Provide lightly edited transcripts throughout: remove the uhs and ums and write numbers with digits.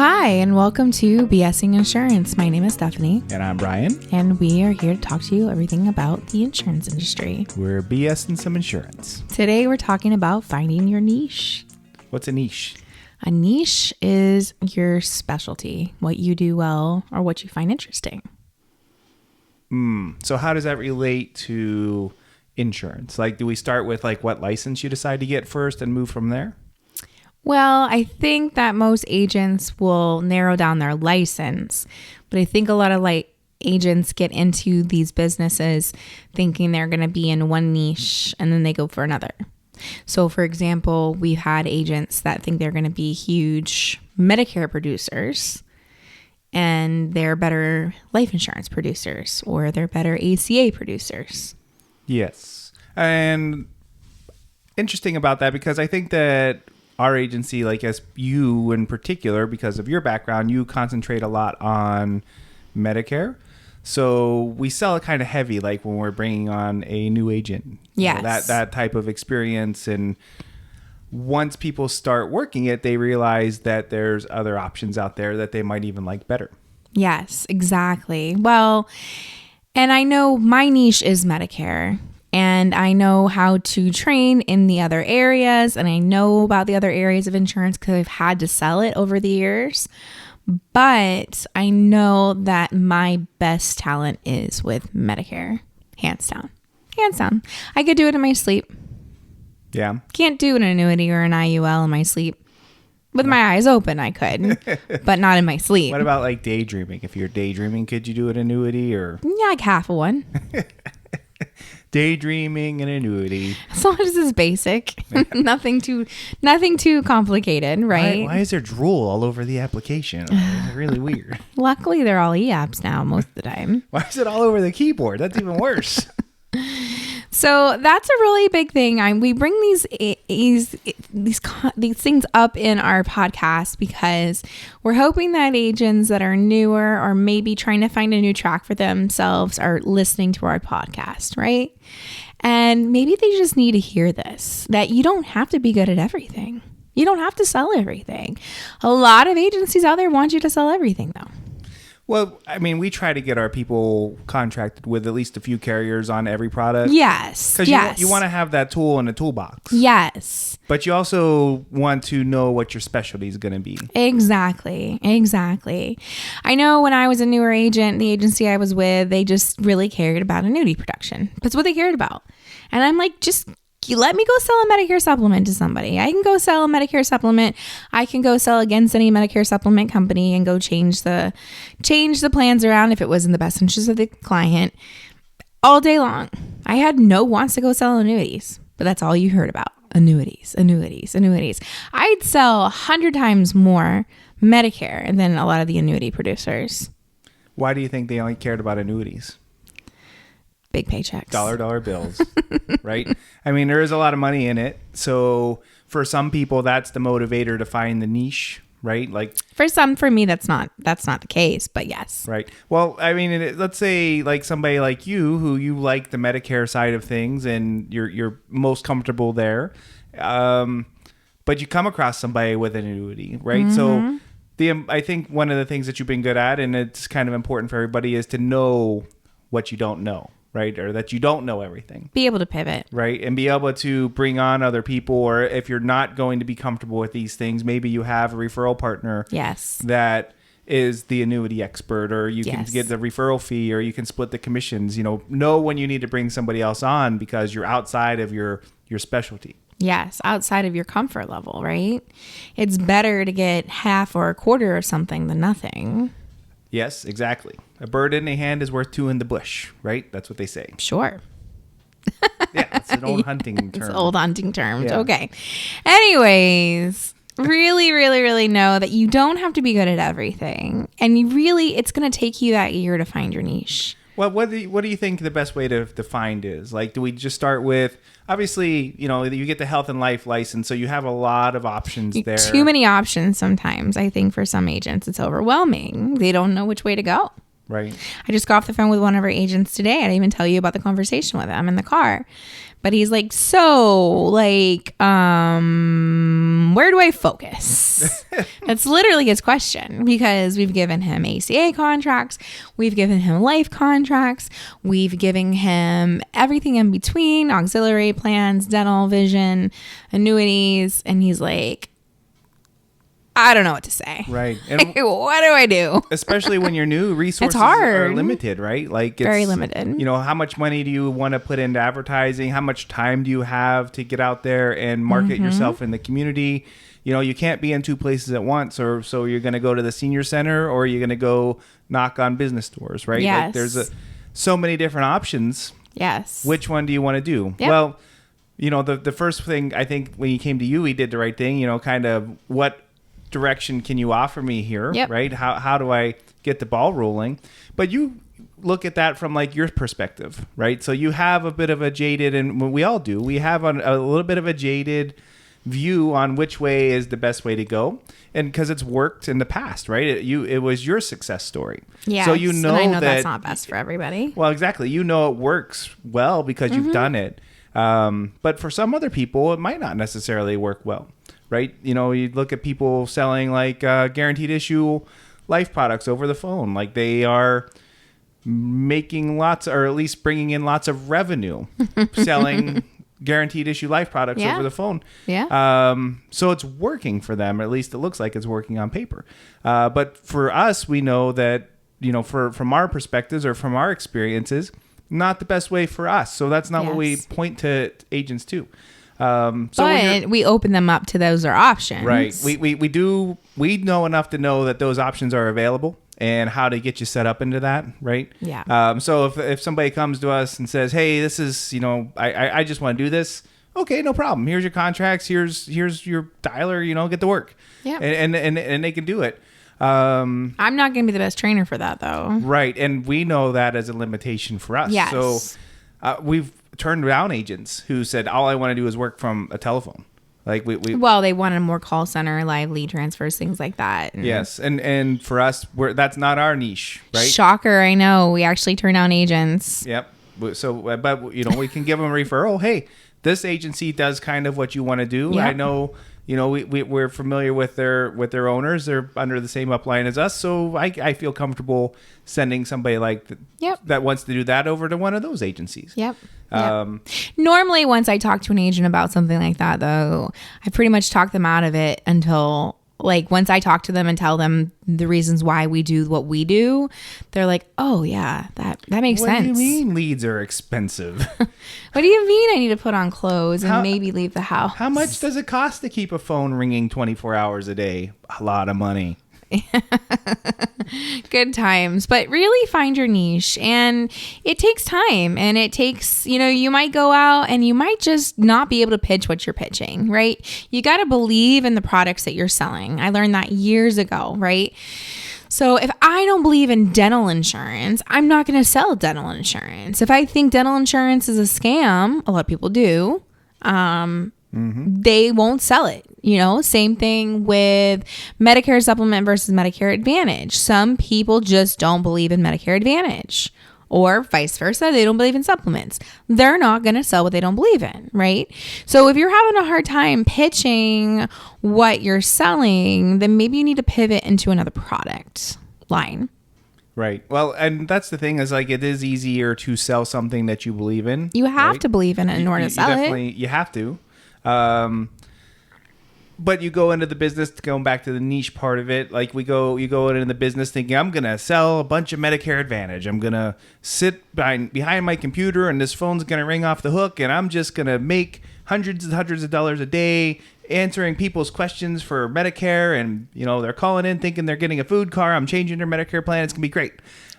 Hi, and welcome to BSing Insurance. My name is Stephanie. And I'm Brian. And we are here to talk to you everything about the insurance industry. We're BSing some insurance. Today we're talking about finding your niche. What's a niche? A niche is your specialty, what you do well or what you find interesting. So how does that relate to insurance? Like, do we start with like what license you decide to get first and move from there? Well, I think that most agents will narrow down their license, but I think a lot of agents get into these businesses thinking they're going to be in one niche and then they go for another. So, for example, we've had agents that think they're going to be huge Medicare producers and they're better life insurance producers or they're better ACA producers. Yes. And interesting about that because I think that our agency, like as you in particular, because of your background, you concentrate a lot on Medicare. So we sell it kind of heavy, like when we're bringing on a new agent. Yes. You know, that type of experience. And once people start working it, they realize that there's other options out there that they might even like better. Yes, exactly. Well, and I know my niche is Medicare. And I know how to train in the other areas, and I know about the other areas of insurance because I've had to sell it over the years. But I know that my best talent is with Medicare, hands down. Hands down. I could do it in my sleep. Yeah. Can't do an annuity or an IUL in my sleep. With my eyes open, I could, but not in my sleep. What about like daydreaming? If you're daydreaming, could you do an annuity or? Yeah, like half of one. Daydreaming and annuity. As long as it's basic, nothing too complicated, right? Why is there drool all over the application? It's really weird. Luckily, they're all e-apps now most of the time. Why is it all over the keyboard? That's even worse. So that's a really big thing. We bring these things up in our podcast because we're hoping that agents that are newer or maybe trying to find a new track for themselves are listening to our podcast, right? And maybe they just need to hear this, that you don't have to be good at everything. You don't have to sell everything. A lot of agencies out there want you to sell everything, though. Well, I mean, we try to get our people contracted with at least a few carriers on every product. Yes. Because you want to have that tool in a toolbox. Yes. But you also want to know what your specialty is going to be. Exactly. I know when I was a newer agent, the agency I was with, they just really cared about annuity production. That's what they cared about. And I'm like, just let me go sell a Medicare supplement to somebody. I can go sell a Medicare supplement. I can go sell against any Medicare supplement company and go change the plans around if it was in the best interest of the client all day long. I had no wants to go sell annuities, but that's all you heard about. Annuities. I'd sell 100 times more Medicare than a lot of the annuity producers. Why do you think they only cared about annuities? Big paychecks. Dollar bills, right? I mean, there is a lot of money in it. So for some people, that's the motivator to find the niche, right? Like for me, that's not the case, but yes. Right. Well, I mean, let's say like somebody like you, who you like the Medicare side of things and you're most comfortable there. But you come across somebody with an annuity, right? Mm-hmm. So I think one of the things that you've been good at, and it's kind of important for everybody, is to know what you don't know. Right? Or that you don't know everything. Be able to pivot. Right? And be able to bring on other people, or if you're not going to be comfortable with these things, maybe you have a referral partner. Yes. That is the annuity expert, or you can get the referral fee, or you can split the commissions. Know when you need to bring somebody else on because you're outside of your specialty. Yes, outside of your comfort level, right? It's better to get half or a quarter of something than nothing. Yes, exactly. A bird in a hand is worth two in the bush, right? That's what they say. Sure. Yeah, it's an old hunting term. It's old hunting term. Yeah. Okay. Anyways, really know that you don't have to be good at everything. And it's going to take you that year to find your niche. Well, what do you think the best way to find is? Like, do we just start with, obviously, you get the health and life license, so you have a lot of options there. Too many options sometimes. I think for some agents, it's overwhelming. They don't know which way to go. Right. I just got off the phone with one of our agents today. I didn't even tell you about the conversation with him in the car. But he's like, so, like, where do I focus? That's literally his question, because we've given him ACA contracts. We've given him life contracts. We've given him everything in between, auxiliary plans, dental, vision, annuities. And he's like, I don't know what to say. Right. And what do I do? especially when you're new, resources It's hard. are limited, right? Like it's Very limited. You know, how much money do you want to put into advertising? How much time do you have to get out there and market yourself in the community? You know, you can't be in two places at once, or so you're going to go to the senior center, or you're going to go knock on business doors, right? Yes. Like there's so many different options. Yes. Which one do you want to do? Yep. Well, you know, the first thing, I think when he came to you, he did the right thing, you know, kind of what direction can you offer me here? Yep. Right? How do I get the ball rolling? But you look at that from like your perspective, right? So you have a bit of a jaded, and we all do, we have a little bit of a jaded view on which way is the best way to go, and because it's worked in the past, right? It was your success story. Yeah. So you know, and I know that that's not best for everybody. well, exactly. You know it works well because you've done it. But for some other people, it might not necessarily work well, right? You know, you look at people selling like guaranteed issue life products over the phone. Like they are making lots, or at least bringing in lots of revenue selling guaranteed issue life products Yeah. over the phone. Yeah. So it's working for them, or at least it looks like it's working on paper. But for us, we know that, you know, from our perspectives or from our experiences, not the best way for us. So that's not what we Yes. point to agents to. But we open them up to those are options. Right. We know enough to know that those options are available and how to get you set up into that. Right. Yeah. So if somebody comes to us and says, hey, this is, you know, I just want to do this. Okay, no problem. Here's your contracts. Here's your dialer, you know, get to work. Yeah. And they can do it. I'm not going to be the best trainer for that, though. Right. And we know that as a limitation for us. Yes. So we've turned down agents who said, all I want to do is work from a telephone. Like Well, they wanted more call center, live lead transfers, things like that. And yes. And for us, that's not our niche, right? Shocker, I know. We actually turn down agents. Yep. So, but you know, we can give them a referral. Hey, this agency does kind of what you want to do. Yep. I know, you know, we're familiar with their owners. They're under the same upline as us. So I feel comfortable sending somebody like Yep. that wants to do that over to one of those agencies. Yep. Normally, once I talk to an agent about something like that, though, I pretty much talk them out of it until, like, once I talk to them and tell them the reasons why we do what we do, they're like, oh, yeah, that makes sense. What do you mean leads are expensive? What do you mean I need to put on clothes and maybe leave the house? How much does it cost to keep a phone ringing 24 hours a day? A lot of money. Good times, but really find your niche, and it takes time, and it takes, you know, you might go out and you might just not be able to pitch what you're pitching, right? You got to believe in the products that you're selling. I learned that years ago, right? So if I don't believe in dental insurance, I'm not going to sell dental insurance. If I think dental insurance is a scam, a lot of people do, they won't sell it. You know, same thing with Medicare supplement versus Medicare Advantage. Some people just don't believe in Medicare Advantage, or vice versa. They don't believe in supplements. They're not going to sell what they don't believe in, right? So if you're having a hard time pitching what you're selling, then maybe you need to pivot into another product line. Right. Well, and that's the thing, is like, it is easier to sell something that you believe in. You have right? to believe in it in order to sell it. You have to. But you go into the business, going back to the niche part of it, like you go into the business thinking, I'm going to sell a bunch of Medicare Advantage. I'm going to sit behind my computer and this phone's going to ring off the hook, and I'm just going to make hundreds and hundreds of dollars a day answering people's questions for Medicare. And, you know, they're calling in thinking they're getting a food car. I'm changing their Medicare plan. It's going to be great.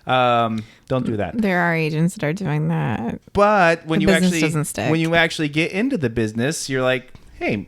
Don't do that. There are agents that are doing that. But when The business doesn't stick. when you actually get into the business, you're like, hey,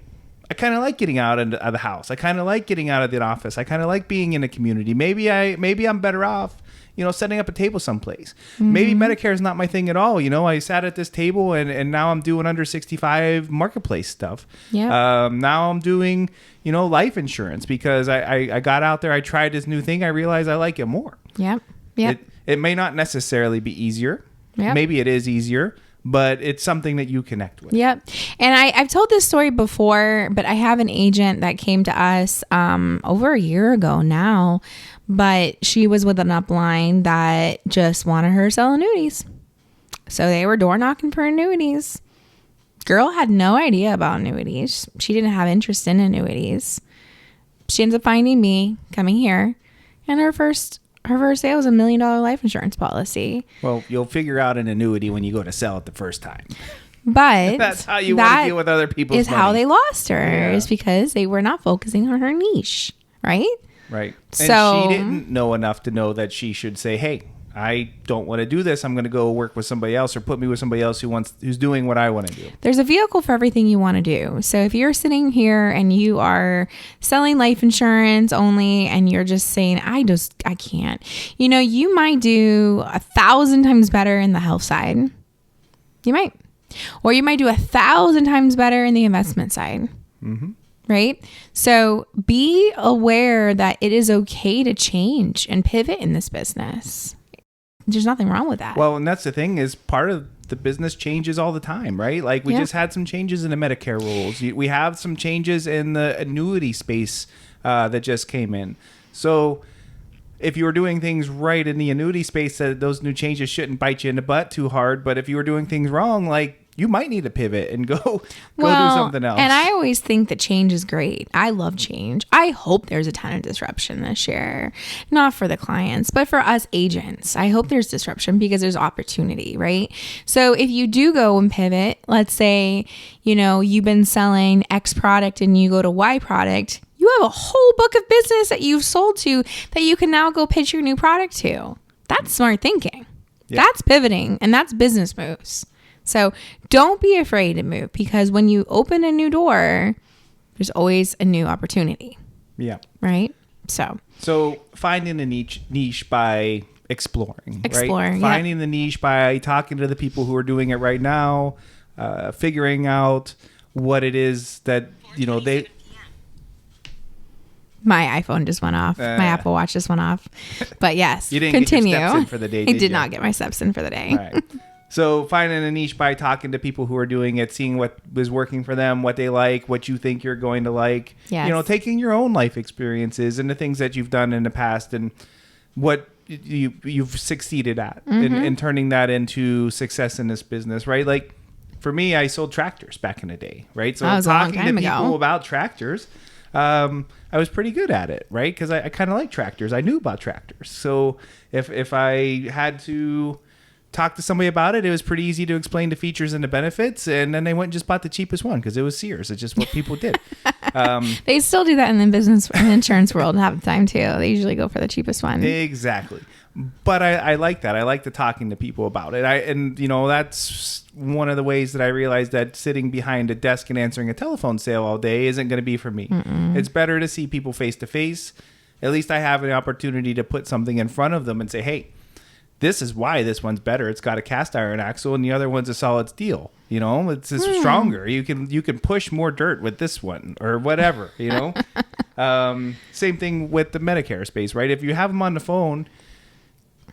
I kind of like getting out of the house. I kind of like getting out of the office. I kind of like being in a community. Maybe I'm better off, you know, setting up a table someplace. Maybe Medicare is not my thing at all. You know, I sat at this table and now I'm doing under 65 marketplace stuff. Yeah. Now I'm doing, you know, life insurance because I got out there. I tried this new thing. I realized I like it more. Yep. Yep. It may not necessarily be easier. Yep. Maybe it is easier, but it's something that you connect with. Yep. And I've told this story before, but I have an agent that came to us over a year ago now, but she was with an upline that just wanted her to sell annuities. So they were door knocking for annuities. Girl had no idea about annuities. She didn't have interest in annuities. She ends up finding me, coming here, and her first sale was $1 million life insurance policy. Well, you'll figure out an annuity when you go to sell it the first time. But that's how you want to deal with other people's money. Is how they lost her, is because they were not focusing on her niche, right? Right. And so she didn't know enough to know that she should say, hey, I don't want to do this. I'm going to go work with somebody else, or put me with somebody else who's doing what I want to do. There's a vehicle for everything you want to do. So if you're sitting here and you are selling life insurance only and you're just saying, I can't, you might do 1,000 times better in the health side. You might. Or you might do 1,000 times better in the investment side. Mm-hmm. Right? So be aware that it is okay to change and pivot in this business. There's nothing wrong with that. Well, and that's the thing, is part of the business changes all the time, right? Like we just had some changes in the Medicare rules. We have some changes in the annuity space that just came in. So if you were doing things right in the annuity space, those new changes shouldn't bite you in the butt too hard. But if you were doing things wrong, like, you might need to pivot and go do something else. And I always think that change is great. I love change. I hope there's a ton of disruption this year, not for the clients, but for us agents. I hope there's disruption because there's opportunity, right? So if you do go and pivot, let's say, you've been selling X product and you go to Y product, you have a whole book of business that you've sold to that you can now go pitch your new product to. That's smart thinking. Yep. That's pivoting, and that's business moves. So don't be afraid to move, because when you open a new door, there's always a new opportunity. Yeah. Right? So finding a niche by exploring, right? Finding the niche by talking to the people who are doing it right now, figuring out what it is that, they... My iPhone just went off. My Apple Watch just went off. But yes, you didn't continue. Get your steps in for the day, I did not get my steps in for the day. All right. So finding a niche by talking to people who are doing it, seeing what was working for them, what they like, what you think you're going to like. Yes. Taking your own life experiences and the things that you've done in the past and what you've succeeded at, and turning that into success in this business, right? Like for me, I sold tractors back in the day, right? So talking to people about tractors, I was pretty good at it, right? Because I kind of like tractors. I knew about tractors. So if I had to talk to somebody about it, it was pretty easy to explain the features and the benefits, and then they went and just bought the cheapest one because it was Sears. It's just what people did. They still do that in the business and insurance world half the time too. They usually go for the cheapest one. Exactly. But I like that. I like the talking to people about it. That's one of the ways that I realized that sitting behind a desk and answering a telephone sale all day isn't going to be for me. It's better to see people face to face. At least I have an opportunity to put something in front of them and say, hey, this is why this one's better. It's got a cast iron axle and the other one's a solid steel. It's just stronger. You can push more dirt with this one or whatever, Same thing with the Medicare space, right? If you have them on the phone,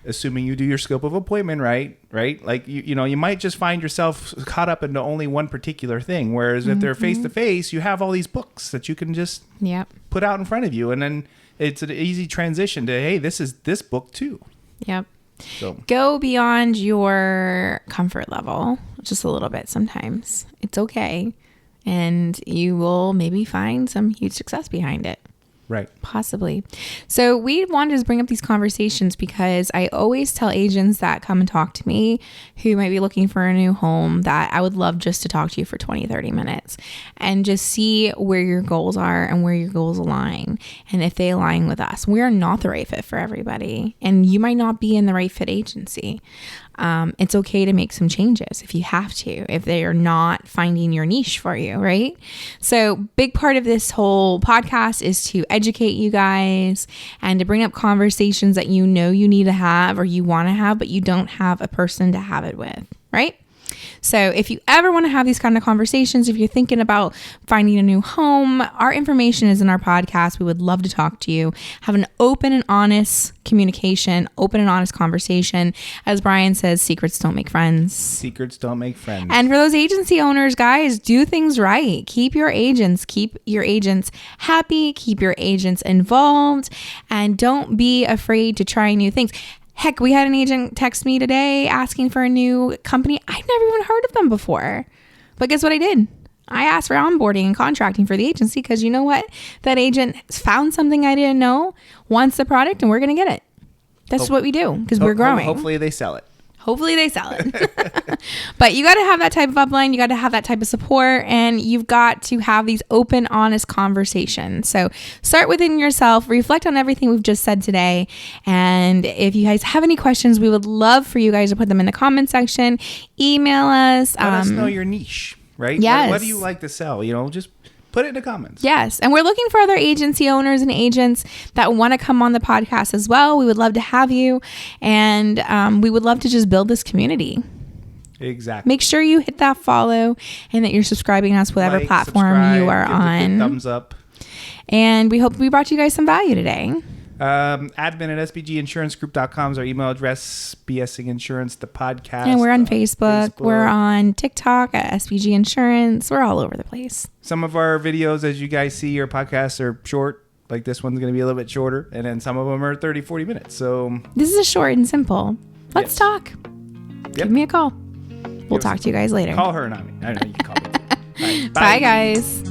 assuming you do your scope of appointment right? Like, you might just find yourself caught up into only one particular thing. Whereas if they're face to face, you have all these books that you can just put out in front of you. And then it's an easy transition to, hey, this is this book too. Yep. So go beyond your comfort level just a little bit sometimes. It's okay. And you will maybe find some huge success behind it. Right. Possibly. So we wanted to bring up these conversations because I always tell agents that come and talk to me who might be looking for a new home that I would love just to talk to you for 20, 30 minutes and just see where your goals are and where your goals align. And if they align with us, we are not the right fit for everybody. And you might not be in the right fit agency. It's okay to make some changes if you have to, if they are not finding your niche for you, right? So big part of this whole podcast is to educate you guys and to bring up conversations that you need to have or you want to have, but you don't have a person to have it with, right? So if you ever want to have these kind of conversations, if you're thinking about finding a new home, our information is in our podcast. We would love to talk to you. Have an open and honest communication, open and honest conversation. As Brian says, secrets don't make friends. Secrets don't make friends. And for those agency owners, guys, do things right. Keep your agents happy, keep your agents involved, and don't be afraid to try new things. Heck, we had an agent text me today asking for a new company. I've never even heard of them before. But guess what I did? I asked for onboarding and contracting for the agency because you know what? That agent found something I didn't know, wants the product, and we're going to get it. That's what we do because we're growing. Hopefully they sell it. Hopefully they sell it. But you got to have that type of upline. You got to have that type of support, and you've got to have these open, honest conversations. So start within yourself, reflect on everything we've just said today. And if you guys have any questions, we would love for you guys to put them in the comment section. Email us. Let us know your niche, right? Yes. What do you like to sell? Just put it in the comments. Yes. And we're looking for other agency owners and agents that want to come on the podcast as well. We would love to have you. And we would love to just build this community. Exactly. Make sure you hit that follow and that you're subscribing to us, whatever platform you are on. Thumbs up. And we hope we brought you guys some value today. Admin at sbginsurancegroup.com is our email address. BSing Insurance, the podcast. And we're on Facebook. We're on TikTok at SBG Insurance. We're all over the place. Some of our videos, as you guys see, our podcasts are short. Like this one's going to be a little bit shorter. And then some of them are 30, 40 minutes. So this is a short and simple. Let's talk. Yep. Give me a call. We'll talk to you guys later. Call her, not me. I know you can call me too. All right, bye, guys.